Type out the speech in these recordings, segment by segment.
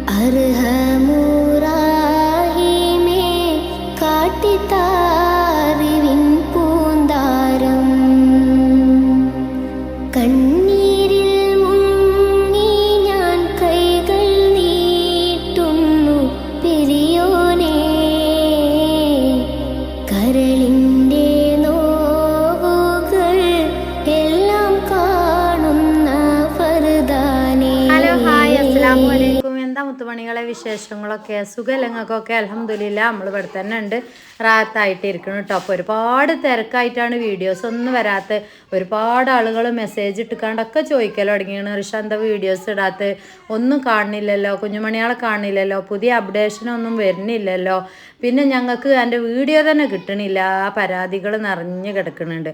അർഹമുറാഹിമേ കാട്ടിത്താറിവിൻ പൂന്താരം കണ്ണീരിൽ മുങ്ങി ഞാൻ കൈകൾ നീട്ടുന്നു പെരിയോനേ കരളിൻ്റെ നോവുകൾ എല്ലാം കാണുന്ന ഫർദാനേ. ഹലോ ഹായ് അസ്സലാമു അലൈക്കും. എന്താ മുത്തുമണികളെ വിശേഷങ്ങളൊക്കെ? സുഖലങ്ങൾക്കൊക്കെ അൽഹംദുലില്ലാ നമ്മൾ ഇവിടെ തന്നെ ഉണ്ട്, റാത്തായിട്ട് ഇരിക്കണം കേട്ടോ. അപ്പോൾ ഒരുപാട് തിരക്കായിട്ടാണ് വീഡിയോസ് ഒന്നും വരാത്ത. ഒരുപാട് ആളുകൾ മെസ്സേജ് ഇട്ടുകൊണ്ടൊക്കെ ചോദിക്കലോ തുടങ്ങിയാണ്, ഋഷ എന്താ വീഡിയോസ് ഇടാത്ത, ഒന്നും കാണുന്നില്ലല്ലോ, കുഞ്ഞുമണികളെ കാണുന്നില്ലല്ലോ, പുതിയ അപ്ഡേഷനൊന്നും വരുന്നില്ലല്ലോ, പിന്നെ ഞങ്ങൾക്ക് എൻ്റെ വീഡിയോ തന്നെ കിട്ടണില്ല, ആ പരാതികൾ നിറഞ്ഞ് കിടക്കുന്നുണ്ട്.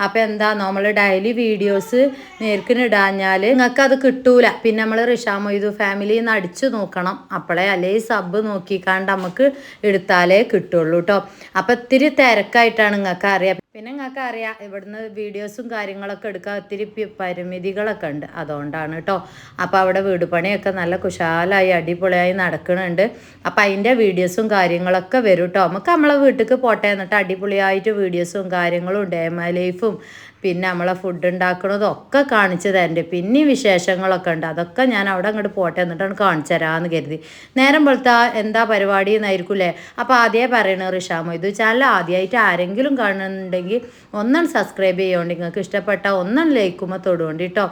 അപ്പോൾ എന്താ നമ്മൾ ഡെയിലി വീഡിയോസ് നേർക്കിനിടാഞ്ഞാൽ നിങ്ങൾക്കത് കിട്ടൂല. പിന്നെ നമ്മൾ ഋഷ മൊയ്തു ഫാമിലിയിൽ നിന്ന് അടിച്ചു നോക്കണം, അപ്പോഴേ അല്ലെങ്കിൽ സബ് നോക്കിക്കാണ്ട് നമുക്ക് എടുത്താലേ കിട്ടുള്ളൂ കേട്ടോ. അപ്പം ഇത്തിരി തിരക്കായിട്ടാണ് നിങ്ങൾക്ക് അറിയാം. പിന്നെ നിങ്ങൾക്ക് അറിയാം ഇവിടുന്ന് വീഡിയോസും കാര്യങ്ങളൊക്കെ എടുക്കാൻ ഒത്തിരി പരിമിതികളൊക്കെ ഉണ്ട്, അതുകൊണ്ടാണ് കേട്ടോ. അപ്പോൾ അവിടെ വീട് പണിയൊക്കെ നല്ല കുശാലായി അടിപൊളിയായി നടക്കുന്നുണ്ട്. അപ്പം അതിൻ്റെ വീഡിയോസും കാര്യങ്ങളൊക്കെ വരും കേട്ടോ. നമുക്ക് നമ്മളെ വീട്ടിലേക്ക് പോട്ടെ, എന്നിട്ട് അടിപൊളിയായിട്ട് വീഡിയോസും കാര്യങ്ങളും ഡേ മൈ ലൈഫും പിന്നെ നമ്മളെ ഫുഡ് ഉണ്ടാക്കുന്നതും ഒക്കെ കാണിച്ചു തരണ്ട്. പിന്നെ വിശേഷങ്ങളൊക്കെ ഉണ്ട്, അതൊക്കെ ഞാൻ അവിടെ അങ്ങോട്ട് പോട്ടെ എന്നിട്ടാണ് കാണിച്ചു തരാമെന്ന് കരുതി. നേരം പോലത്തെ എന്താ പരിപാടി എന്നായിരിക്കൂലേ. അപ്പോൾ ആദ്യമേ പറയണ ഋഷ മൊയ്തു ചാനൽ ആദ്യമായിട്ട് ആരെങ്കിലും കാണുന്നുണ്ടെങ്കിൽ ഒന്നും സബ്സ്ക്രൈബ് ചെയ്യുകൊണ്ട്, നിങ്ങൾക്ക് ഇഷ്ടപ്പെട്ട ഒന്നും ലൈക്കുമ്പോൾ തൊടുകൊണ്ട് കേട്ടോ.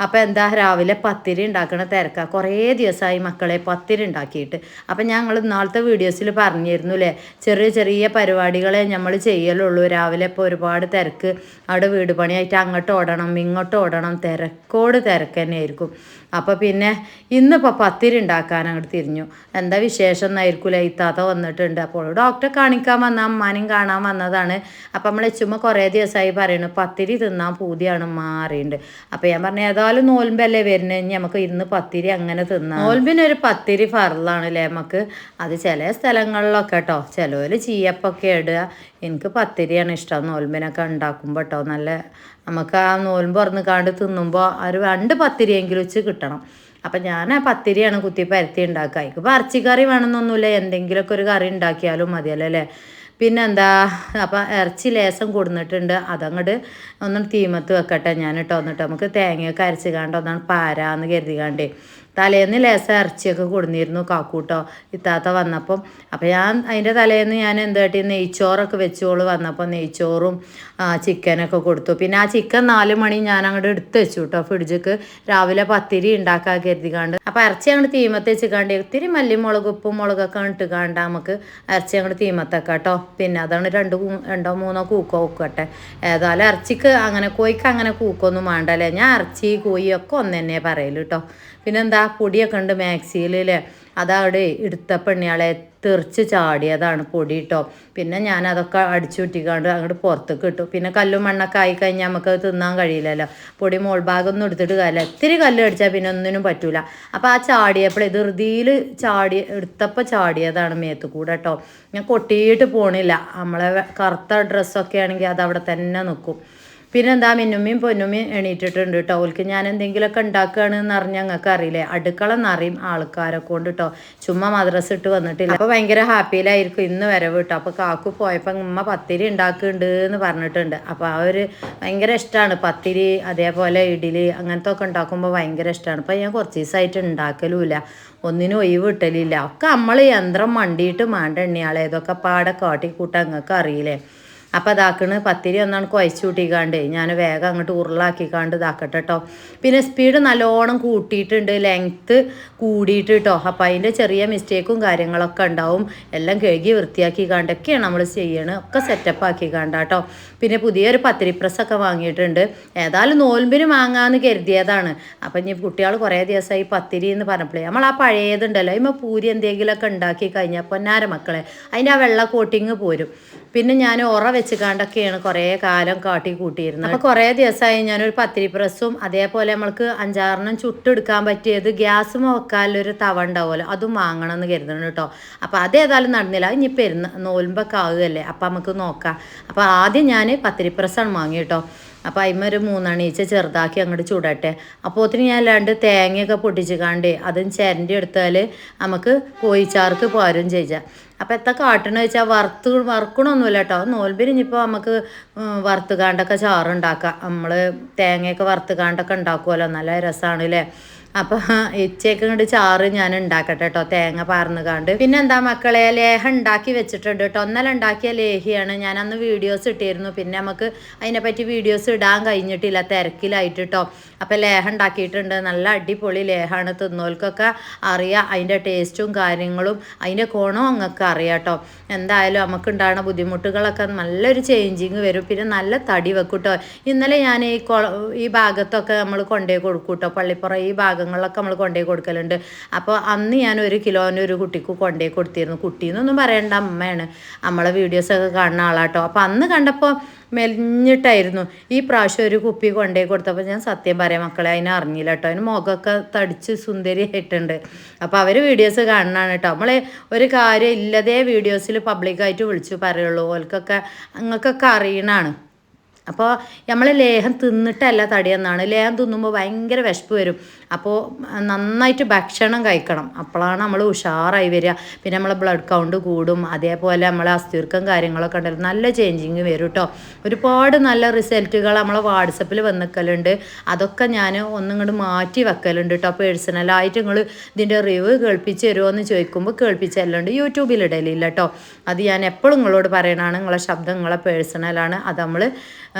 അപ്പോൾ എന്താ രാവിലെ പത്തിരി ഉണ്ടാക്കണ തിരക്കാണ്, കുറേ ദിവസമായി മക്കളെ പത്തിരി ഉണ്ടാക്കിയിട്ട്. അപ്പം ഞങ്ങൾ ഇന്നാളത്തെ വീഡിയോസിൽ പറഞ്ഞിരുന്നു അല്ലേ, ചെറിയ ചെറിയ പരിപാടികളെ നമ്മൾ ചെയ്യലുള്ളൂ. രാവിലെ ഇപ്പോൾ ഒരുപാട് തിരക്ക്, അവിടെ വീട് പണിയായിട്ട് അങ്ങോട്ട് ഓടണം ഇങ്ങോട്ട് ഓടണം, തിരക്ക് തന്നെ ആയിരിക്കും. അപ്പോൾ പിന്നെ ഇന്നിപ്പോൾ പത്തിരി ഉണ്ടാക്കാൻ അങ്ങോട്ട് തിരിഞ്ഞു. എന്താ വിശേഷം എന്നായിരിക്കില്ല, ഇത്താത്ത വന്നിട്ടുണ്ട്. അപ്പോൾ ഡോക്ടറെ കാണിക്കാൻ വന്ന അമ്മാനെയും കാണാൻ വന്നതാണ്. അപ്പം നമ്മൾ ചുമ്മാ കുറേ ദിവസമായി പറയുന്നു പത്തിരി തിന്നാൻ പൂതിയാണ് മാറിയിട്ടുണ്ട്. അപ്പോൾ ഞാൻ പറഞ്ഞു ഏതായാലും നോൽമ്പല്ലേ വരുന്നത്, നമുക്ക് ഇന്ന് പത്തിരി അങ്ങനെ തിന്നാം. നോൽമ്പിനൊരു പത്തിരി ഫറലാണ് അല്ലേ നമുക്ക്. അത് ചില സ്ഥലങ്ങളിലൊക്കെ കേട്ടോ, ചിലവർ ചീയപ്പൊക്കെ ഇടുക. എനിക്ക് പത്തിരിയാണ് ഇഷ്ടം നോൽമ്പിനൊക്കെ ഉണ്ടാക്കുമ്പോൾ കേട്ടോ. നല്ല നമുക്ക് ആ നോൽമ്പ് തുറന്ന് കാണ്ട് തിന്നുമ്പോൾ ഒരു 2 പത്തിരിയെങ്കിലും വെച്ച് കിട്ടണം. അപ്പം ഞാൻ ആ പത്തിരിയാണ് കുത്തി പരത്തി ഉണ്ടാക്കുക. അതിപ്പോൾ ഇറച്ചിക്കറി വേണമെന്നൊന്നുമില്ല, എന്തെങ്കിലുമൊക്കെ ഒരു കറി ഉണ്ടാക്കിയാലും മതിയല്ലോ അല്ലേ. പിന്നെന്താ, അപ്പം ഇറച്ചി ലേസം കൊടുന്നിട്ടുണ്ട്, അതങ്ങോട്ട് ഒന്നും തീമത്ത് വെക്കട്ടെ ഞാൻ കേട്ടോ. എന്നിട്ട് നമുക്ക് തേങ്ങയൊക്കെ അരച്ച് കാണ്ട് ഒന്നാണ് പാരാന്ന് കരുതികാണ്ടേ. തലേന്ന് ലേസം ഇറച്ചിയൊക്കെ കൊടുന്നിരുന്നു കാക്കൂട്ടോ ഇത്താത്ത വന്നപ്പം. അപ്പം ഞാൻ അതിൻ്റെ തലേന്ന് ഞാൻ എന്താ കാട്ടി, നെയ്ച്ചോറൊക്കെ വെച്ചോളൂ വന്നപ്പോൾ നെയ്ച്ചോറും ചിക്കനൊക്കെ കൊടുത്തു. പിന്നെ ആ ചിക്കൻ 4 മണി ഞാൻ അങ്ങോട്ട് എടുത്ത് വെച്ചു കേട്ടോ ഫ്രിഡ്ജിക്ക്, രാവിലെ പത്തിരി ഉണ്ടാക്കാൻ കരുതിക്കാണ്ട്. അപ്പോൾ ഇറച്ചി അങ്ങോട്ട് തീമത്ത് വെച്ചിക്കാണ്ട് ഇത്തിരി മല്ലിമുളക് ഉപ്പും മുളകൊക്കെ ഇട്ട് കാണ്ട നമുക്ക് ഇറച്ചി അങ്ങോട്ട് തീമത്തൊക്കെ കേട്ടോ. പിന്നെ അതാണ് 2-3 കൂക്കോ വെക്കട്ടെ. ഏതായാലും ഇറച്ചിക്ക് അങ്ങനെ കോഴിക്ക് അങ്ങനെ കൂക്കൊന്നും വേണ്ടല്ലേ, ഞാൻ ഇറച്ചി കോഴിയൊക്കെ ഒന്ന് തന്നെ പറയല് കേട്ടോ. പിന്നെന്താ പൊടിയൊക്കെ ഉണ്ട് മാക്സിയിലല്ലേ, അതവിടെ എടുത്ത പെണ്ണിയാളെ തെറിച്ച് ചാടിയതാണ് പൊടി കേട്ടോ. പിന്നെ ഞാൻ അതൊക്കെ അടിച്ചു വിട്ടിക്കാണ്ട് അങ്ങോട്ട് പുറത്തേക്ക് ഇട്ടു. പിന്നെ കല്ലും മണ്ണൊക്കെ ആയിക്കഴിഞ്ഞാൽ നമുക്ക് തിന്നാൻ കഴിയില്ലല്ലോ, പൊടി മോൾ ഭാഗമൊന്നും എടുത്തിട്ട് കാര്യമില്ല. ഇത്തിരി കല്ല് അടിച്ചാൽ പിന്നെ ഒന്നിനും പറ്റൂല. അപ്പോൾ ആ ചാടിയപ്പോൾ ധൃതിയിൽ എടുത്തപ്പോൾ ചാടിയതാണ് മേത്ത് കൂടെ കേട്ടോ. ഞാൻ കൊട്ടിയിട്ട് പോണില്ല, നമ്മളെ കറുത്ത ഡ്രസ്സൊക്കെ ആണെങ്കിൽ അതവിടെ തന്നെ നിൽക്കും. പിന്നെന്താ മിന്നുമ്മയും പൊന്നുമ്മയും എണീറ്റിട്ടുണ്ട് കേട്ടോ. ഓൾക്ക് ഞാൻ എന്തെങ്കിലുമൊക്കെ ഉണ്ടാക്കുകയാണെന്ന് അറിഞ്ഞാൽ ഞങ്ങൾക്ക് അറിയില്ലേ, അടുക്കള നിറയും ആൾക്കാരെ കൊണ്ട് കേട്ടോ. ചുമ്മാ മദ്രസ ഇട്ട് വന്നിട്ടില്ല. അപ്പോൾ ഭയങ്കര ഹാപ്പിയിലായിരിക്കും ഇന്ന് വരവ് കേട്ടോ. അപ്പോൾ കാക്കു പോയപ്പോൾ ഉമ്മ പത്തിരി ഉണ്ടാക്കുന്നുണ്ട് എന്ന് പറഞ്ഞിട്ടുണ്ട്. അപ്പോൾ ആ ഒരു ഭയങ്കര ഇഷ്ടമാണ് പത്തിരി, അതേപോലെ ഇഡ്ഡലി അങ്ങനത്തെ ഒക്കെ ഉണ്ടാക്കുമ്പോൾ ഭയങ്കര ഇഷ്ടമാണ്. അപ്പോൾ ഞാൻ കുറച്ച് ദിവസമായിട്ട് ഉണ്ടാക്കലുമില്ല, ഒന്നിനും ഒഴിവ് കിട്ടലില്ല. ഒക്കെ നമ്മൾ യന്ത്രം മണ്ടിയിട്ട് മാണ്ട എണ്ണിയാളെ ഇതൊക്കെ പാടെ കാട്ടിക്കൂട്ടാൻ നിങ്ങൾക്ക് അറിയില്ലേ. അപ്പോൾ ഇതാക്കണ് പത്തിരി ഒന്നാണ് കുഴച്ച് കൂട്ടിക്കാണ്ട് ഞാൻ വേഗം അങ്ങോട്ട് ഉരുളാക്കിക്കാണ്ട് ഇതാക്കട്ടെ കേട്ടോ. പിന്നെ സ്പീഡ് നല്ലോണം കൂട്ടിയിട്ടുണ്ട്, ലെങ്ത്ത് കൂടിയിട്ട് കേട്ടോ. അപ്പോൾ അതിൻ്റെ ചെറിയ മിസ്റ്റേക്കും കാര്യങ്ങളൊക്കെ ഉണ്ടാവും. എല്ലാം കഴുകി വൃത്തിയാക്കി കണ്ടൊക്കെയാണ് നമ്മൾ ചെയ്യണത്, ഒക്കെ സെറ്റപ്പ് ആക്കി കണ്ടാട്ടോ. പിന്നെ പുതിയൊരു പത്തിരി പ്രസ്സൊക്കെ വാങ്ങിയിട്ടുണ്ട്. ഏതായാലും നോൽമ്പിന് വാങ്ങാമെന്ന് കരുതിയതാണ്. അപ്പം ഇനി കുട്ടികൾ കുറേ ദിവസമായി പത്തിരി എന്ന് പറഞ്ഞപ്പോഴേ നമ്മൾ ആ പഴയതുണ്ടല്ലോ ഇമ്മ പൂരി എന്തെങ്കിലുമൊക്കെ ഉണ്ടാക്കി കഴിഞ്ഞാൽ പൊന്നാര മക്കളെ അതിൻ്റെ ആ വെള്ള കോട്ടിങ് പോരും. പിന്നെ ഞാൻ ഉറ വെച്ച് കണ്ടൊക്കെയാണ് കുറേ കാലം കാട്ടി കൂട്ടിയിരുന്നത്. അപ്പോൾ കുറേ ദിവസമായി ഞാനൊരു പത്തിരി പ്രസ്സും അതേപോലെ നമ്മൾക്ക് 5-6 ചുട്ടെടുക്കാൻ പറ്റിയത് ഗ്യാസും വെക്കാനൊരു തവ ഉണ്ടാവുമല്ലോ, അതും വാങ്ങണം എന്ന് കരുതണം കേട്ടോ. അപ്പോൾ അതേതായാലും നടന്നില്ല, ഇനി നോൽമ്പൊക്കെ ആവുകയല്ലേ, അപ്പം നമുക്ക് നോക്കാം. അപ്പോൾ ആദ്യം ഞാൻ പത്തിരി പ്രസ്സാണ് വാങ്ങി കേട്ടോ. അപ്പോൾ അതിന്മേൽ ഒരു 3 അണീച്ച ചെറുതാക്കി അങ്ങോട്ട് ചൂടട്ടെ. അപ്പോത്തിന് ഞാൻ അല്ലാണ്ട് തേങ്ങയൊക്കെ പൊട്ടിച്ച് കാണ്ട് അതും ചിരണ്ടി എടുത്താൽ നമുക്ക് കോഴിച്ചാർക്ക് പോരും ചെയ്യാം. അപ്പോൾ എത്ര കാട്ടണമെന്ന് വെച്ചാൽ വറുക്കണമൊന്നുമില്ല കേട്ടോ. നോൽമ്പിന് ഇനിയിപ്പോൾ നമുക്ക് വറുത്ത് കാണ്ടൊക്കെ ചാറുണ്ടാക്കാം. നമ്മൾ തേങ്ങയൊക്കെ വറുത്ത് കാണ്ടൊക്കെ ഉണ്ടാക്കുമല്ലോ, നല്ല രസമാണ് അല്ലേ. അപ്പോൾ ഇച്ചയൊക്കെ ഇങ്ങോട്ട് ചാറ് ഞാൻ ഉണ്ടാക്കട്ടെ കേട്ടോ, തേങ്ങ പാർന്ന് കാണ്ട്. പിന്നെ എന്താ മക്കളെ, ലേഹം ഉണ്ടാക്കി വെച്ചിട്ടുണ്ട് കേട്ടോ. ഇന്നലെ ഉണ്ടാക്കിയ ലേഹിയാണ്. ഞാൻ അന്ന് വീഡിയോസ് ഇട്ടിരുന്നു. പിന്നെ നമുക്ക് അതിനെപ്പറ്റി വീഡിയോസ് ഇടാൻ കഴിഞ്ഞിട്ടില്ല, തിരക്കിലായിട്ട് കേട്ടോ. അപ്പോൾ ലേഹം ഉണ്ടാക്കിയിട്ടുണ്ട്. നല്ല അടിപൊളി ലേഹമാണ്. തിന്നോൽക്കൊക്കെ അറിയാം അതിൻ്റെ ടേസ്റ്റും കാര്യങ്ങളും അതിൻ്റെ ഗുണവും അങ്ങൊക്കെ അറിയാം കേട്ടോ. എന്തായാലും നമുക്ക് ഉണ്ടാകുന്ന ബുദ്ധിമുട്ടുകളൊക്കെ നല്ലൊരു ചേഞ്ചിങ് വരും. പിന്നെ നല്ല തടി വെക്കും കേട്ടോ. ഇന്നലെ ഞാൻ ഈ ഭാഗത്തൊക്കെ നമ്മൾ കൊണ്ടുപോയി കൊടുക്കും കേട്ടോ. പള്ളിപ്പുറം ഈ ഭാഗങ്ങളിലൊക്കെ നമ്മൾ കൊണ്ടുപോയി കൊടുക്കലുണ്ട്. അപ്പോൾ അന്ന് ഞാൻ 1 കിലോന് ഒരു കുട്ടിക്ക് കൊണ്ടുപോയി കൊടുത്തിരുന്നു. കുട്ടീന്നൊന്നും പറയണ്ട, അമ്മയാണ്, നമ്മളെ വീഡിയോസൊക്കെ കാണുന്ന ആളാട്ടോ. അപ്പോൾ അന്ന് കണ്ടപ്പോൾ മെലിഞ്ഞിട്ടായിരുന്നു. ഈ പ്രാവശ്യം ഒരു കുപ്പി കൊണ്ടുപോയി കൊടുത്തപ്പോൾ ഞാൻ സത്യം പറയാം മക്കളെ, അതിനെ അറിഞ്ഞില്ല കേട്ടോ. അതിന് മുഖമൊക്കെ തടിച്ച് സുന്ദരിയായിട്ടുണ്ട്. അപ്പോൾ അവർ വീഡിയോസ് കാണുന്നതാണ് കേട്ടോ. നമ്മൾ ഒരു കാര്യം ഇല്ലതേ വീഡിയോസിൽ പബ്ലിക്കായിട്ട് വിളിച്ചു പറയുള്ളൂ. ഓൽക്കൊക്കെ അങ്ങക്കൊക്കെ അറിയണതാണ്. അപ്പോൾ നമ്മൾ ലേഹം തിന്നിട്ടല്ല തടിയെന്നാണ്. ലേഹം തിന്നുമ്പോൾ ഭയങ്കര വിശപ്പ് വരും. അപ്പോൾ നന്നായിട്ട് ഭക്ഷണം കഴിക്കണം, അപ്പോഴാണ് നമ്മൾ ഉഷാറായി വരിക. പിന്നെ നമ്മളെ ബ്ലഡ് കൗണ്ട് കൂടും. അതേപോലെ നമ്മളെ അസ്ഥിർക്കം കാര്യങ്ങളൊക്കെ ഉണ്ടല്ലോ, നല്ല ചേഞ്ചിങ് വരും കേട്ടോ. ഒരുപാട് നല്ല റിസൾട്ടുകൾ നമ്മളെ വാട്സപ്പിൽ വന്നിക്കലുണ്ട്. അതൊക്കെ ഞാൻ ഒന്നിങ്ങോട്ട് മാറ്റി വെക്കലുണ്ട് കേട്ടോ. പേഴ്സണലായിട്ട് നിങ്ങൾ ഇതിൻ്റെ റിവ്യൂ കേൾപ്പിച്ച് തരുമോ എന്ന് ചോദിക്കുമ്പോൾ കേൾപ്പിച്ചല്ലുണ്ട്. യൂട്യൂബിൽ ഇടലില്ല കേട്ടോ. അത് ഞാൻ എപ്പോഴും നിങ്ങളോട് പറയണതാണ്. നിങ്ങളെ ശബ്ദം നിങ്ങളെ പേഴ്സണലാണ്. അത് നമ്മൾ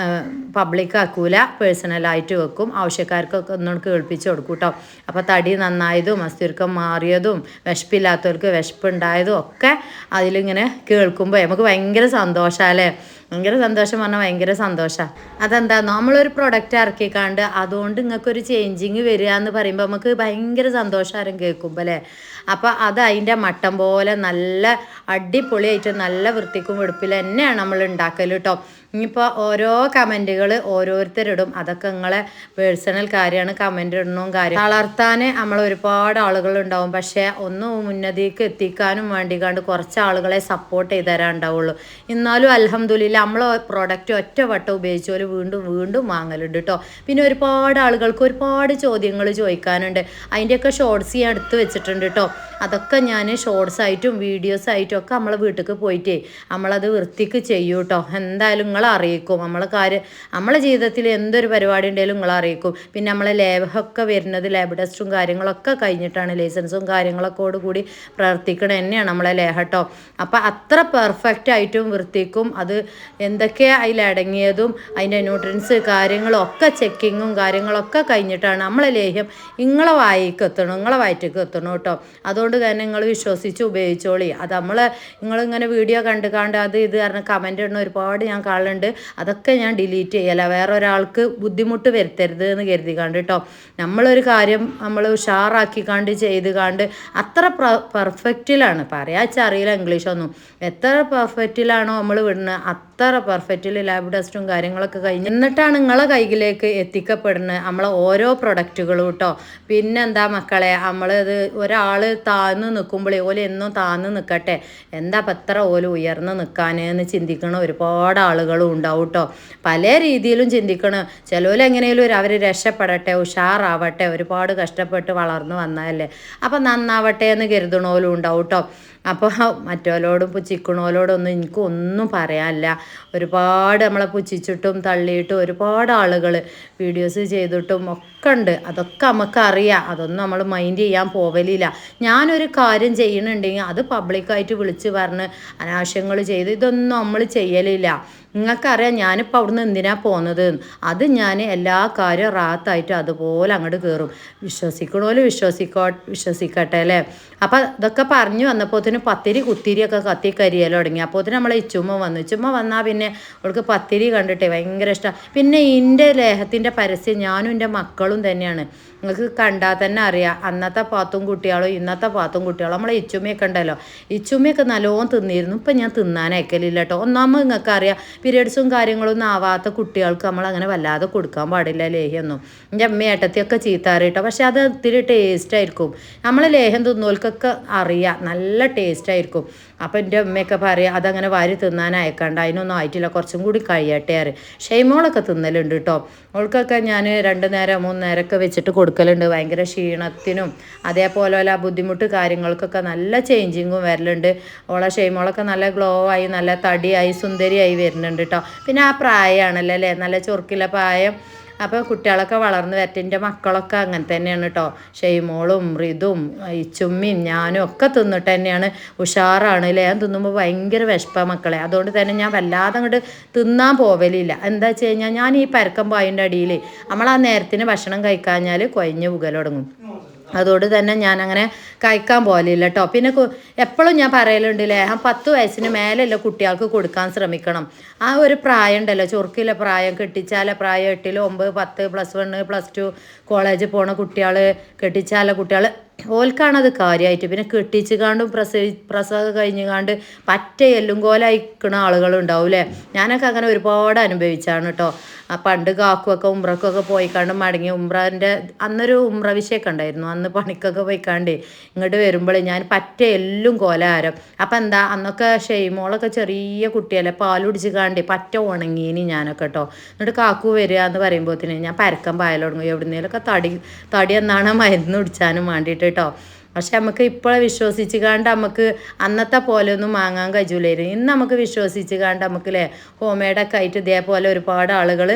പബ്ലിക് ആക്കൂല, പേഴ്സണലായിട്ട് വെക്കും. ആവശ്യക്കാർക്കൊക്കെ ഒന്നും കേൾപ്പിച്ച് കൊടുക്കും കേട്ടോ. അപ്പോൾ തടി നന്നായതും അസ്ഥിർക്കം മാറിയതും വിശപ്പില്ലാത്തവർക്ക് വിശപ്പുണ്ടായതും ഒക്കെ അതിലിങ്ങനെ കേൾക്കുമ്പോൾ നമുക്ക് ഭയങ്കര സന്തോഷമല്ലേ. ഭയങ്കര സന്തോഷം പറഞ്ഞാൽ ഭയങ്കര സന്തോഷമാണ്. അതെന്താ, നമ്മളൊരു പ്രൊഡക്റ്റ് ഇറക്കിക്കാണ്ട് അതുകൊണ്ട് നിങ്ങൾക്കൊരു ചേഞ്ചിങ് വരിക എന്ന് പറയുമ്പോൾ നമുക്ക് ഭയങ്കര സന്തോഷം കേൾക്കുമ്പോൾ അല്ലേ. അപ്പോൾ അത് അതിൻ്റെ മട്ടം പോലെ നല്ല അടിപൊളിയായിട്ട് നല്ല വൃത്തിക്കും വെടുപ്പിൽ തന്നെയാണ് നമ്മൾ ഉണ്ടാക്കൽ കേട്ടോ. ഇനിയിപ്പോൾ ഓരോ കമൻറ്റുകൾ ഓരോരുത്തരിടും, അതൊക്കെ നിങ്ങളെ പേഴ്സണൽ കാര്യമാണ്. കമൻ്റ് ഇടണവും കാര്യം വളർത്താൻ നമ്മൾ ഒരുപാട് ആളുകളുണ്ടാവും. പക്ഷേ ഒന്ന് ഉന്നതിക്ക് എത്തിക്കാനും വേണ്ടിക്കാണ്ട് കുറച്ച് ആളുകളെ സപ്പോർട്ട് ചെയ്ത് തരാൻ ഉണ്ടാവുള്ളൂ. എന്നാലും അൽഹംദുലില്ലാ നമ്മൾ പ്രോഡക്റ്റ് ഒറ്റ വട്ടം ഉപയോഗിച്ചോല് വീണ്ടും വീണ്ടും വാങ്ങലുണ്ട് കേട്ടോ. പിന്നെ ഒരുപാട് ആളുകൾക്ക് ഒരുപാട് ചോദ്യങ്ങൾ ചോദിക്കാനുണ്ട്. അതിൻ്റെയൊക്കെ ഷോർട്സ് ഞാൻ എടുത്ത് വെച്ചിട്ടുണ്ട് കേട്ടോ. അതൊക്കെ ഞാൻ ഷോർട്സ് ആയിട്ടും വീഡിയോസ് ആയിട്ടും ഒക്കെ നമ്മളെ വീട്ടിലേക്ക് പോയിട്ടേ നമ്മളത് വൃത്തിക്ക് ചെയ്യും കേട്ടോ. എന്തായാലും നിങ്ങളെ അറിയിക്കും. നമ്മളെ ജീവിതത്തിൽ എന്തൊരു പരിപാടി ഉണ്ടെങ്കിലും നിങ്ങളെ അറിയിക്കും. പിന്നെ നമ്മളെ ലാബൊക്കെ വരുന്നത് ലാബ് ടെസ്റ്റും കാര്യങ്ങളൊക്കെ കഴിഞ്ഞിട്ടാണ്, ലൈസൻസും കാര്യങ്ങളൊക്കെ കൂടി പ്രവർത്തിക്കണം തന്നെയാണ് നമ്മളെ ലേഹ കേട്ടോ. അപ്പം അത്ര പെർഫെക്റ്റ് ആയിട്ടും വൃത്തിക്കും അത് എന്തൊക്കെയാണ് അതിലടങ്ങിയതും അതിൻ്റെ ന്യൂട്രിയൻസ് കാര്യങ്ങളും ഒക്കെ ചെക്കിങ്ങും കാര്യങ്ങളൊക്കെ കഴിഞ്ഞിട്ടാണ് നമ്മളെ ലേഹ്യം നിങ്ങളെ വായിക്ക് എത്തണം, നിങ്ങളെ വയറ്റിക്ക് എത്തണം കേട്ടോ. അതുകൊണ്ട് തന്നെ നിങ്ങൾ വിശ്വസിച്ച് ഉപയോഗിച്ചോളി. അത് നിങ്ങളിങ്ങനെ വീഡിയോ കണ്ട് അത് ഇത് കാരണം കമൻ്റ് ഇടുന്ന ഒരുപാട് ഞാൻ കാണലുണ്ട്. അതൊക്കെ ഞാൻ ഡിലീറ്റ് ചെയ്യല, വേറെ ഒരാൾക്ക് ബുദ്ധിമുട്ട് വരുത്തരുത് എന്ന് കരുതിക്കാണ്ട് കേട്ടോ. നമ്മളൊരു കാര്യം നമ്മൾ ഉഷാറാക്കിക്കാണ്ട് ചെയ്ത് കാണ്ട് അത്ര പെർഫെക്റ്റിലാണ് പറയാച്ചാൽ അറിയില്ല ഇംഗ്ലീഷൊന്നും. എത്ര പെർഫെക്റ്റിലാണോ നമ്മൾ വിടുന്നത് അത്ര പെർഫെക്റ്റിൽ ലാബ് ടെസ്റ്റും കാര്യങ്ങളൊക്കെ കഴിഞ്ഞ് എന്നിട്ടാണ് നിങ്ങളെ കൈയിലേക്ക് എത്തിക്കപ്പെടുന്നത് നമ്മളെ ഓരോ പ്രൊഡക്റ്റുകളും കേട്ടോ. പിന്നെന്താ മക്കളെ, നമ്മളത് ഒരാൾ താഴ്ന്ന് നിൽക്കുമ്പോഴേ ഓല് എന്നും താഴ്ന്ന് നിൽക്കട്ടെ, എന്താ എത്ര ഓല് ഉയർന്ന് നിൽക്കാനെന്ന് ചിന്തിക്കണ ഒരുപാട് ആളുകളും ഉണ്ടാവും കേട്ടോ. പല രീതിയിലും ചിന്തിക്കണം. ചിലവർ എങ്ങനെയും അവർ രക്ഷപ്പെടട്ടെ, ഉഷാറാവട്ടെ, ഒരുപാട് കഷ്ടപ്പെട്ട് വളർന്നു വന്നതല്ലേ, അപ്പം നന്നാവട്ടെ എന്ന് കരുതണോലും ഉണ്ടാവും കേട്ടോ. അപ്പോൾ മറ്റോലോടും പുച്ഛിക്കണോലോടൊന്നും എനിക്കൊന്നും പറയാനില്ല. ഒരുപാട് നമ്മളെ പുച്ഛിച്ചിട്ടും തള്ളിയിട്ടും ഒരുപാട് ആളുകൾ വീഡിയോസ് ചെയ്തിട്ടും ഒക്കെ ഉണ്ട്. അതൊക്കെ നമുക്കറിയാം. അതൊന്നും നമ്മൾ മൈൻഡ് ചെയ്യാൻ പോവലില്ല. ഞാനൊരു കാര്യം ചെയ്യണുണ്ടെങ്കിൽ അത് പബ്ലിക്കായിട്ട് വിളിച്ച് പറഞ്ഞ് അനാവശ്യങ്ങൾ ചെയ്ത് ഇതൊന്നും നമ്മൾ ചെയ്യലില്ല. നിങ്ങൾക്കറിയാം ഞാനിപ്പോൾ അവിടുന്ന് എന്തിനാണ് പോകുന്നത്. അത് ഞാൻ എല്ലാ കാര്യവും റാത്തായിട്ട് അതുപോലെ അങ്ങോട്ട് കയറും. വിശ്വസിക്കണോലും വിശ്വസിക്കട്ടെ അല്ലേ. അപ്പം ഇതൊക്കെ പറഞ്ഞു വന്നപ്പോഴത്തേന് പത്തിരി കുത്തിരിയൊക്കെ കത്തിക്കരിയല്ലോ തുടങ്ങി. അപ്പോഴത്തേന് നമ്മളെ ഇച്ചുമ്മ വന്നാൽ പിന്നെ അവൾക്ക് പത്തിരി കണ്ടിട്ടേ ഭയങ്കര ഇഷ്ടമാണ്. പിന്നെ എൻ്റെ ലേഹത്തിൻ്റെ പരസ്യം ഞാനും എൻ്റെ മക്കളും തന്നെയാണ്. നിങ്ങൾക്ക് കണ്ടാൽ തന്നെ അറിയാം അന്നത്തെ പാത്തും കുട്ടികളും ഇന്നത്തെ പാത്തും കുട്ടികളും നമ്മളെ ഇച്ചുമ്മയൊക്കെ ഉണ്ടല്ലോ, ഇച്ചുമ്മയൊക്കെ നല്ലോണം തിന്നിരുന്നു. ഇപ്പം ഞാൻ തിന്നാൻ അയക്കലില്ല കേട്ടോ. ഒന്നാമത് നിങ്ങൾക്ക് അറിയാം പീരിയഡ്സും കാര്യങ്ങളൊന്നും ആവാത്ത കുട്ടികൾക്ക് നമ്മളങ്ങനെ വല്ലാതെ കൊടുക്കാൻ പാടില്ല ലേഹ്യമൊന്നും. എൻ്റെ അമ്മ ഏട്ടത്തിയൊക്കെ ചീത്താറി കേട്ടോ. പക്ഷെ അത് ഇത്തിരി ടേസ്റ്റ് ആയിരിക്കും. നമ്മൾ ലേഹ്യം തിന്നോൽക്കൊക്കെ അറിയാം നല്ല ടേസ്റ്റ് ആയിരിക്കും. അപ്പം എൻ്റെ അമ്മയൊക്കെ പറയാം അതങ്ങനെ വാരി തിന്നാൻ അയക്കണ്ട, അതിനൊന്നും ആയിട്ടില്ല, കുറച്ചും കൂടി കഴിയട്ടെ ആറ്. ഷെയ്മോളൊക്കെ തിന്നലുണ്ട് കേട്ടോ. അവൾക്കൊക്കെ ഞാൻ 2 നേരം 3 നേരമൊക്കെ വെച്ചിട്ട് കൊടുക്കലുണ്ട്. ഭയങ്കര ക്ഷീണത്തിനും അതേപോലെ ബുദ്ധിമുട്ട് കാര്യങ്ങൾക്കൊക്കെ നല്ല ചേഞ്ചിങ്ങും വരലുണ്ട്. ഓളെ ഷെയ്മോളൊക്കെ നല്ല ഗ്ലോ ആയി നല്ല തടിയായി സുന്ദരിയായി വരുന്നുണ്ട് കേട്ടോ. പിന്നെ ആ പ്രായമാണല്ലോ അല്ലേ, നല്ല ചൊറുക്കില്ല പ്രായം. അപ്പോൾ കുട്ടികളൊക്കെ വളർന്ന് വരട്ടെ. എൻ്റെ മക്കളൊക്കെ അങ്ങനെ തന്നെയാണ് കേട്ടോ. ഷെയ്മോളും റിതും ഇച്ചുമ്മയും ഞാനും ഒക്കെ തിന്നിട്ട് തന്നെയാണ് ഉഷാറാണ്. ലേഹം തിന്നുമ്പോൾ ഭയങ്കര വിശപ്പാണ് മക്കളെ. അതുകൊണ്ട് തന്നെ ഞാൻ വല്ലാതെ അങ്ങോട്ട് തിന്നാൻ പോവലില്ല. എന്താ വെച്ച് കഴിഞ്ഞാൽ ഞാൻ ഈ പരക്കം പായിൻ്റെ അടിയിൽ നമ്മളാ നേരത്തിന് ഭക്ഷണം കഴിക്കാഞ്ഞാൽ കുഴഞ്ഞ് പുകൽ തുടങ്ങും. അതുകൊണ്ട് തന്നെ ഞാനങ്ങനെ കഴിക്കാൻ പോലില്ല കേട്ടോ. പിന്നെ എപ്പോഴും ഞാൻ പറയലുണ്ട് ലേഹം 10 വയസ്സിന് മേലെയുള്ള കുട്ടികൾക്ക് കൊടുക്കാൻ ശ്രമിക്കണം. ആ ഒരു പ്രായം ഉണ്ടല്ലോ, ചൊറുക്കിലെ പ്രായം, കെട്ടിച്ചാല പ്രായം 8, 9, 10, +1, +2 കോളേജിൽ പോണ കുട്ടികൾ, കെട്ടിച്ചാല കുട്ടികൾ, ഓൽക്കാണത് കാര്യമായിട്ട്. പിന്നെ കെട്ടിച്ച് കാണ്ടും പ്രസവം കഴിഞ്ഞ് പറ്റ എല്ലും കോലയക്കണ ആളുകളുണ്ടാവും അല്ലേ. ഞാനൊക്കെ അങ്ങനെ ഒരുപാട് അനുഭവിച്ചാണ് കേട്ടോ. പണ്ട് കാക്കുമൊക്കെ ഉംറക്കൊക്കെ പോയിക്കാണ്ട് മടങ്ങി, ഉംറൻ്റെ അന്നൊരു ഉംറ വിഷയമൊക്കെ ഉണ്ടായിരുന്നു. അന്ന് പണിക്കൊക്കെ പോയിക്കാണ്ട് ഇങ്ങോട്ട് വരുമ്പോൾ ഞാൻ പറ്റ എല്ലും കോലാരം. അപ്പം എന്താ അന്നൊക്കെ ഷെയ്മോളൊക്കെ ചെറിയ കുട്ടിയല്ലേ, പാൽ കുടിച്ച് കാണ്ട് പറ്റ ഉണങ്ങീനി ഞാനൊക്കെ കേട്ടോ. എന്നിട്ട് കാക്കു വരിക എന്ന് പറയുമ്പോഴത്തേന് ഞാൻ പരക്കം പായൽ തുടങ്ങും. എവിടുന്നേലൊക്കെ തടി എന്നാണ് മരുന്ന് കുടിച്ചാനും വേണ്ടിയിട്ട് കേട്ടോ. പക്ഷെ നമുക്ക് ഇപ്പോൾ വിശ്വസിച്ച് കാണ്ട് നമുക്ക് അന്നത്തെ പോലെ ഒന്നും വാങ്ങാൻ കഴിയൂലായിരുന്നു. ഇന്ന് നമുക്ക് വിശ്വസിച്ച് കാണ്ട് നമുക്കില്ലേ ഹോംമെയ്ഡൊക്കെ ആയിട്ട് ഇതേപോലെ ഒരുപാട് ആളുകൾ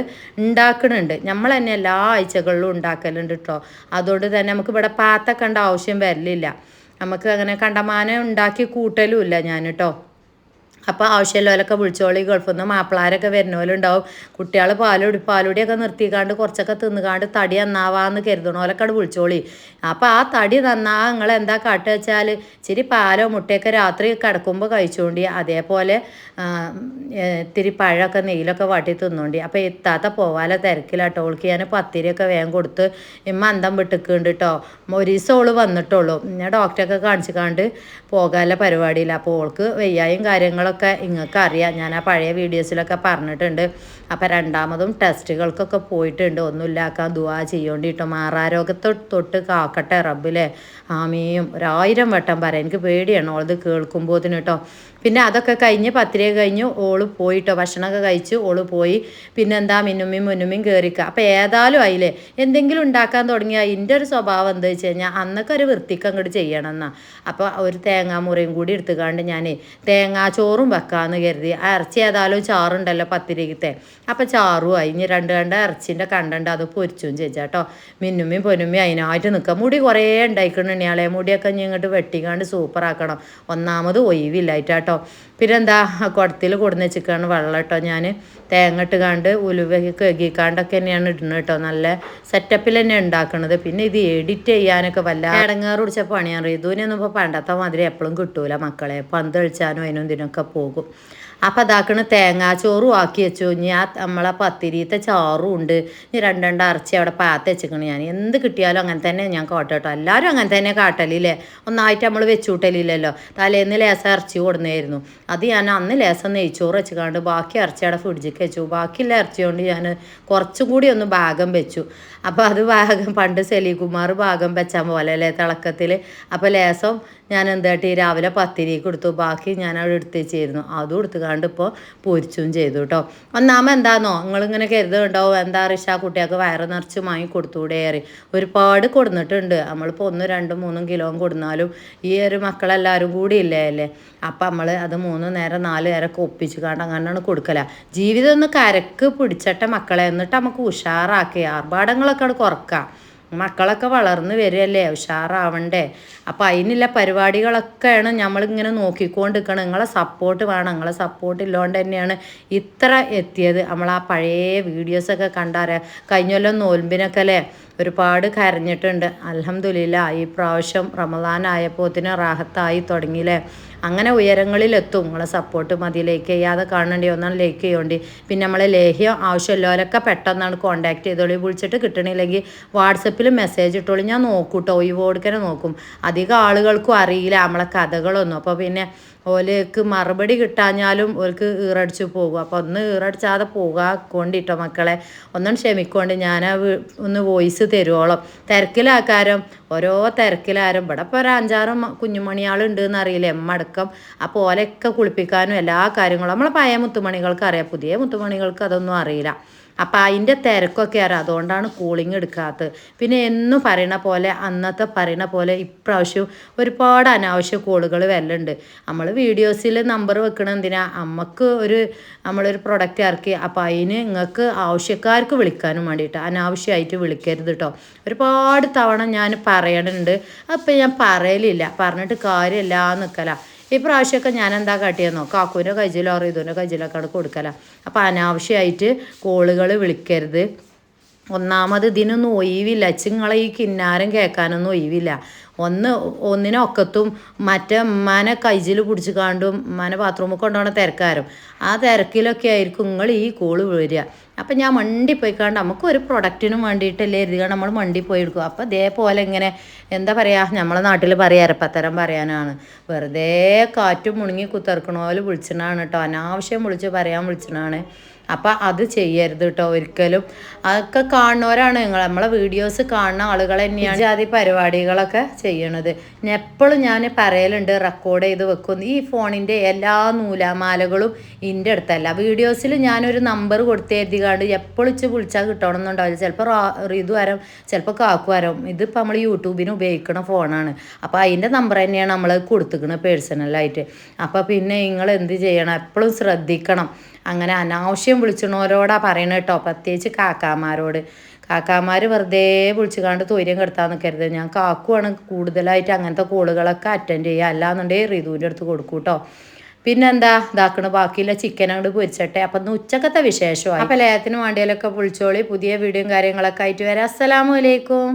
ഉണ്ടാക്കുന്നുണ്ട്. നമ്മൾ തന്നെ എല്ലാ ആഴ്ചകളിലും ഉണ്ടാക്കലുണ്ട് കേട്ടോ. അതുകൊണ്ട് തന്നെ നമുക്ക് ഇവിടെ പാത്തൊക്കെ ആവശ്യം വരലില്ല. നമുക്ക് അങ്ങനെ കണ്ടമാനം ഉണ്ടാക്കി കൂട്ടലും ഇല്ല ഞാൻ കേട്ടോ. അപ്പോൾ ആവശ്യമുള്ളവരൊക്കെ വിളിച്ചോളി. ഗൾഫിൽ നിന്ന് മാപ്പിളാരൊക്കെ വരുന്നവരുണ്ടാവും. കുട്ടികൾ പാലുടിയൊക്കെ നിർത്തിക്കാണ്ട് കുറച്ചൊക്കെ തിന്നുകാണ്ട് തടി നന്നാവാന്ന് കരുതണോലൊക്കെ വിളിച്ചോളി. അപ്പോൾ ആ തടി നന്നാവാൻ നിങ്ങൾ എന്താ കാട്ടുക വെച്ചാൽ ഇച്ചിരി പാലോ മുട്ടയൊക്കെ രാത്രി കിടക്കുമ്പോൾ കഴിച്ചുകൊണ്ടി. അതേപോലെ ഇത്തിരി പഴമൊക്കെ നെയ്യിലൊക്കെ വാട്ടി തിന്നോണ്ടി. അപ്പോൾ എത്താത്ത പോവാലെ തിരക്കിലാട്ടോ. ഓൾക്ക് ഞാൻ പത്തിരിയൊക്കെ വേഗം കൊടുത്ത് ഇമ്മ അന്തം വിട്ടിക്കുന്നുണ്ട് കേട്ടോ. ഒരു ദിവസം ഓള് വന്നിട്ടുള്ളൂ. ഞാൻ ഡോക്ടറൊക്കെ കാണിച്ചിക്കാണ്ട് പോകാനുള്ള പരിപാടിയില്ല. അപ്പോൾ ഓൾക്ക് വയ്യായും കാര്യങ്ങളൊക്കെ നിങ്ങൾക്ക് അറിയാം. ഞാൻ ആ പഴയ വീഡിയോസിലൊക്കെ പറഞ്ഞിട്ടുണ്ട്. അപ്പോൾ രണ്ടാമതും ടെസ്റ്റുകൾക്കൊക്കെ പോയിട്ടുണ്ട്. ഒന്നുമില്ലാക്കാൻ ദുആ ചെയ്യേണ്ടിട്ടോ. മാറാരോഗത്തെ തൊട്ട് കാക്കട്ടെ റബ്ബിലെ ആമീയും 1000 വട്ടം പറയാം. എനിക്ക് പേടിയാണ് ഓളത് കേൾക്കുമ്പോഴത്തിന് കേട്ടോ. പിന്നെ അതൊക്കെ കഴിഞ്ഞ് പത്തിരിയൊക്കെ കഴിഞ്ഞ് ഓള് പോയിട്ടോ. ഭക്ഷണമൊക്കെ കഴിച്ച് ഓള് പോയി. പിന്നെന്താ മുന്നുമ്മയും കയറിക്കുക. അപ്പോൾ ഏതായാലും അതിലെ എന്തെങ്കിലും ഉണ്ടാക്കാൻ തുടങ്ങിയാൽ എൻ്റെ ഒരു സ്വഭാവം എന്താ വെച്ച് കഴിഞ്ഞാൽ അന്നൊക്കെ ഒരു വൃത്തിക്ക് അങ്ങോട്ട് ചെയ്യണം എന്നാ. അപ്പോൾ ഒരു തേങ്ങാമുറിയും കൂടി എടുത്തുകൊണ്ട് ഞാൻ തേങ്ങാച്ചോറും വെക്കാമെന്ന് കരുതി. ആ ഇറച്ചി ഏതായാലും ചാറുണ്ടല്ലോ പത്തിരിക്കത്തെ. അപ്പോൾ ചാറും അതിന് 2 ഇറച്ചിൻ്റെ കണ്ടുണ്ട് അത് പൊരിച്ചും ചേച്ചാട്ടോ. മിന്നുമ്മയും പൊന്നുമ്മയും അതിനായിട്ട് നിൽക്കുക. മുടി കുറേ ഉണ്ടായിക്കണം ഇയാളെ. മുടിയൊക്കെ ഇങ്ങോട്ട് വെട്ടിക്കാണ്ട് സൂപ്പറാക്കണം. ഒന്നാമത് ഒഴിവില്ലായിട്ടാട്ടോ. പിന്നെന്താ കുടത്തിൽ കൊടുന്ന് വെച്ചിക്കാണ് വെള്ളം കേട്ടോ. ഞാൻ തേങ്ങ ഇട്ടുകാണ്ട് ഉലുവയൊക്കെ കഴുകിക്കാണ്ടൊക്കെ തന്നെയാണ് ഇടുന്നത് കേട്ടോ. നല്ല സെറ്റപ്പിൽ തന്നെ ഉണ്ടാക്കണത്. പിന്നെ ഇത് എഡിറ്റ് ചെയ്യാനൊക്കെ വല്ല ഇടങ്ങേറ് പിടിച്ച പണിയാണ്. ഇതുവിനൊന്നും ഇപ്പോൾ പണ്ടത്തെ മാതിരി എപ്പോഴും കിട്ടൂല മക്കളെ. പന്ത് കളിച്ചാനും അതിനും ഇതിനൊക്കെ പോകും. അപ്പം അതാക്കണ തേങ്ങാച്ചോറും ആക്കി വെച്ചു. ഇനി നമ്മളെ പത്തിരിത്തെ ചാറും ഉണ്ട്. ഇനി 2 ഇറച്ചി അവിടെ പാത്ത് വെച്ചിക്കണ്. ഞാൻ എന്ത് കിട്ടിയാലും അങ്ങനെ തന്നെ ഞാൻ കാട്ടോ. എല്ലാവരും അങ്ങനെ തന്നെ കാട്ടലില്ലേ. ഒന്നായിട്ട് നമ്മൾ വെച്ചുകൂട്ടലില്ലല്ലോ. തലേന്ന് ലേസം ഇറച്ചി കൊടുന്നായിരുന്നു. അത് ഞാൻ അന്ന് ലേസം നെയ്ച്ചോറ് വെച്ചുകാണ്ട് ബാക്കി ഇറച്ചി അവിടെ ഫ്രിഡ്ജിക്ക് വെച്ചു. ബാക്കിയുള്ള ഇറച്ചി കൊണ്ട് ഞാൻ കുറച്ചും കൂടി ഒന്ന് ഭാഗം വെച്ചു. അപ്പോൾ അത് പണ്ട് സലീകുമാർ ഭാഗം വെച്ചാൽ പോലെ അല്ലേ തിളക്കത്തിൽ. അപ്പോൾ ലേസം ഞാൻ എന്താട്ടി രാവിലെ പത്തിരിക്ക് കൊടുത്തു. ബാക്കി ഞാൻ അവിടെ എടുത്ത് വെച്ചിരുന്നു. അതും എടുത്തുകാണ്ട് ഇപ്പോൾ പൊരിച്ചും ചെയ്തു കേട്ടോ. ഒന്നാമത് എന്താണെന്നോ നിങ്ങളിങ്ങനെ കരുതുന്നുണ്ടാവും എന്താ റിഷ കുട്ടികൾക്ക് വയറ് നിറച്ച് വാങ്ങി കൊടുത്തുകൂടെ ഏറി. ഒരുപാട് കൊടുന്നിട്ടുണ്ട്. നമ്മളിപ്പോൾ 1, 2, 3 കിലോ കൊടുന്നാലും ഈ ഒരു മക്കളെല്ലാവരും കൂടി ഇല്ലേ അല്ലേ. അപ്പം നമ്മൾ അത് 3 നേരം 4 നേരമൊക്കെ ഒപ്പിച്ച് കാണ്ട് അങ്ങനെയാണ് കൊടുക്കല. ജീവിതം ഒന്ന് കരക്ക് പിടിച്ചിട്ട മക്കളെ. എന്നിട്ട് നമുക്ക് ഉഷാറാക്കി ആർഭാടങ്ങളൊക്കെ കുറക്കാം. മക്കളൊക്കെ വളർന്ന് വരികയല്ലേ, ഉഷാറാവണ്ടേ. അപ്പോൾ അതിനുള്ള പരിപാടികളൊക്കെയാണ് നമ്മളിങ്ങനെ നോക്കിക്കൊണ്ടിരിക്കണം. നിങ്ങളെ സപ്പോർട്ട് വേണം. നിങ്ങളെ സപ്പോർട്ട് ഇല്ലാണ്ട് തന്നെയാണ് ഇത്ര എത്തിയത്. നമ്മൾ ആ പഴയ വീഡിയോസൊക്കെ കണ്ടാറിയാം. കഴിഞ്ഞൊല്ലം നോൽമ്പിനൊക്കെ അല്ലേ ഒരുപാട് കരഞ്ഞിട്ടുണ്ട്. അൽഹംദുലില്ലാ ഈ പ്രാവശ്യം റമദാനായപ്പോത്തിന് റാഹത്തായി തുടങ്ങിയില്ലേ. അങ്ങനെ ഉയരങ്ങളിലെത്തും. നിങ്ങളെ സപ്പോർട്ട് മതി. ലൈക്ക് ചെയ്യാതെ കാണേണ്ടി ഒന്നാണ് ലൈക്ക് ചെയ്യേണ്ടി. പിന്നെ നമ്മളെ ലേഹ്യം ആവശ്യമുള്ളവരൊക്കെ പെട്ടെന്നാണ് കോൺടാക്ട് ചെയ്തോളി. വിളിച്ചിട്ട് കിട്ടണില്ലെങ്കിൽ വാട്സപ്പിൽ മെസ്സേജ് ഇട്ടോളി. ഞാൻ നോക്കൂട്ടോ, ഒഴിവോടുക്കനെ നോക്കും. അധികം ആളുകൾക്കും അറിയില്ല നമ്മളെ കഥകളൊന്നും. അപ്പോൾ പിന്നെ ഓലേക്ക് മറുപടി കിട്ടാഞ്ഞാലും ഓർക്ക് ഈറടിച്ച് പോകും. അപ്പോൾ ഒന്ന് ഈറടിച്ചാതെ പോകാക്കൊണ്ടിട്ടോ മക്കളെ, ഒന്നും ക്ഷമിക്കൊണ്ട്. ഞാൻ ഒന്ന് വോയിസ് തരുവോളം തിരക്കിലാക്കാരം, ഓരോ തിരക്കിലാരും. ഇവിടെ ഇപ്പോൾ ഒരു 5-6 കുഞ്ഞുമണിയാളുണ്ട് എന്നറിയില്ലേ, അടക്കം. അപ്പോൾ ഓലൊക്കെ കുളിപ്പിക്കാനും എല്ലാ കാര്യങ്ങളും നമ്മളെ പഴയ മുത്തുമണികൾക്ക് അറിയാം, പുതിയ മുത്തുമണികൾക്ക് അതൊന്നും അറിയില്ല. അപ്പം അതിൻ്റെ തിരക്കൊക്കെ അറിയാം. അതുകൊണ്ടാണ് കൂളിങ് എടുക്കാത്തത്. പിന്നെ എന്നും പറയണ പോലെ, അന്നത്തെ പറയണ പോലെ ഇപ്രാവശ്യം ഒരുപാട് അനാവശ്യ കോളുകൾ വരലുണ്ട്. നമ്മൾ വീഡിയോസിൽ നമ്പർ വെക്കണം എന്തിനാ, നമ്മളൊരു പ്രൊഡക്റ്റ് ഇറക്കി. അപ്പോൾ അതിന് നിങ്ങൾക്ക് ആവശ്യക്കാർക്ക് വിളിക്കാനും വേണ്ടിയിട്ട് അനാവശ്യമായിട്ട് വിളിക്കരുത് കേട്ടോ. ഒരുപാട് തവണ ഞാൻ പറയണുണ്ട്. അപ്പം ഞാൻ പറയലില്ല, പറഞ്ഞിട്ട് കാര്യമില്ല നിൽക്കല. ഈ പ്രാവശ്യമൊക്കെ ഞാൻ എന്താ കാട്ടിയെന്നോ, കാക്കൂൻ്റെ കയ്യിലോ റിതുവിൻ്റെ കയ്യിലൊക്കെയാണ് കൊടുക്കല. അപ്പോൾ അനാവശ്യമായിട്ട് കോളുകൾ വിളിക്കരുത്. ഒന്നാമത് ഇതിനൊന്നും ഒഴിവില്ല. ചിങ്ങളെ ഈ കിന്നാരം കേൾക്കാനൊന്നും ഒഴിവില്ല. ഒന്നിനൊക്കത്തും മറ്റേ ഉമ്മാനെ കൈജിൽ പിടിച്ച് കാണ്ടും ഉമ്മാനെ ബാത്റൂമിൽ കൊണ്ടുപോകണ തിരക്കാരും ആ തിരക്കിലൊക്കെ ആയിരിക്കും നിങ്ങൾ ഈ കോള് വരിക. അപ്പം ഞാൻ മണ്ടി പോയിക്കാണ്ട് നമുക്കൊരു പ്രൊഡക്റ്റിനും വേണ്ടിയിട്ടല്ലേ എഴുതുക, നമ്മൾ മണ്ടി പോയി എടുക്കും. അപ്പോൾ ഇതേപോലെ ഇങ്ങനെ എന്താ പറയുക, നമ്മളെ നാട്ടിൽ പറയുക അരപ്പത്തരം പറയാനാണ്. വെറുതെ കാറ്റും മുണുങ്ങി കുത്തിറക്കണ പോലെ വിളിച്ചിട്ടാണ് കേട്ടോ, അനാവശ്യം വിളിച്ച് പറയാൻ വിളിച്ചിട്ടാണ്. അപ്പം അത് ചെയ്യരുത് കേട്ടോ ഒരിക്കലും. അതൊക്കെ കാണുന്നവരാണ് നമ്മളെ വീഡിയോസ് കാണുന്ന ആളുകൾ തന്നെയാണ് ജാതി പരിപാടികളൊക്കെ ചെയ്യണത്. എപ്പോഴും ഞാൻ പറയലുണ്ട്, റെക്കോർഡ് ചെയ്ത് വെക്കും. ഈ ഫോണിൻ്റെ എല്ലാ നൂലാമാലകളും എൻ്റെ അടുത്തല്ല. വീഡിയോസിൽ ഞാനൊരു നമ്പർ കൊടുത്തെഴുതിക്കാണ്ട് എപ്പോഴും വിളിച്ചാൽ കിട്ടണമെന്നുണ്ടാവില്ല. ചിലപ്പോൾ റിതു വരും, ചിലപ്പോൾ കാക്കു വരും. ഇതിപ്പോൾ നമ്മൾ യൂട്യൂബിന് ഉപയോഗിക്കുന്ന ഫോണാണ്. അപ്പോൾ അതിൻ്റെ നമ്പർ തന്നെയാണ് നമ്മൾ കൊടുത്തിരിക്കുന്നത് പേഴ്സണലായിട്ട്. അപ്പോൾ പിന്നെ നിങ്ങൾ എന്ത് ചെയ്യണം, എപ്പോഴും ശ്രദ്ധിക്കണം. അങ്ങനെ അനാവശ്യം വിളിച്ചണോരോടാ പറയണത് കേട്ടോ, പ്രത്യേകിച്ച് കാക്കാമാർ വെറുതെ വിളിച്ചു കണ്ട് തൊര്യം കെടുത്താൻ നിൽക്കരുത്. ഞാൻ കാക്കുവാണ് കൂടുതലായിട്ട് അങ്ങനത്തെ കോളുകളൊക്കെ അറ്റൻഡ് ചെയ്യുക. അല്ലാന്നുണ്ടെങ്കിൽ റിതുവിൻ്റെ അടുത്ത് കൊടുക്കും കേട്ടോ. പിന്നെന്താ ഇതാക്കണ, ബാക്കിയുള്ള ചിക്കൻ അങ്ങോട്ട് പൊരിച്ചട്ടെ. അപ്പം ഇന്ന് ഉച്ചക്കത്തെ വിശേഷമായി. അപ്പം ലേഹത്തിന് വേണ്ടിയാലൊക്കെ വിളിച്ചോളി. പുതിയ വീഡിയോയും കാര്യങ്ങളൊക്കെ ആയിട്ട് വരാം. അസ്സലാമു അലൈക്കും.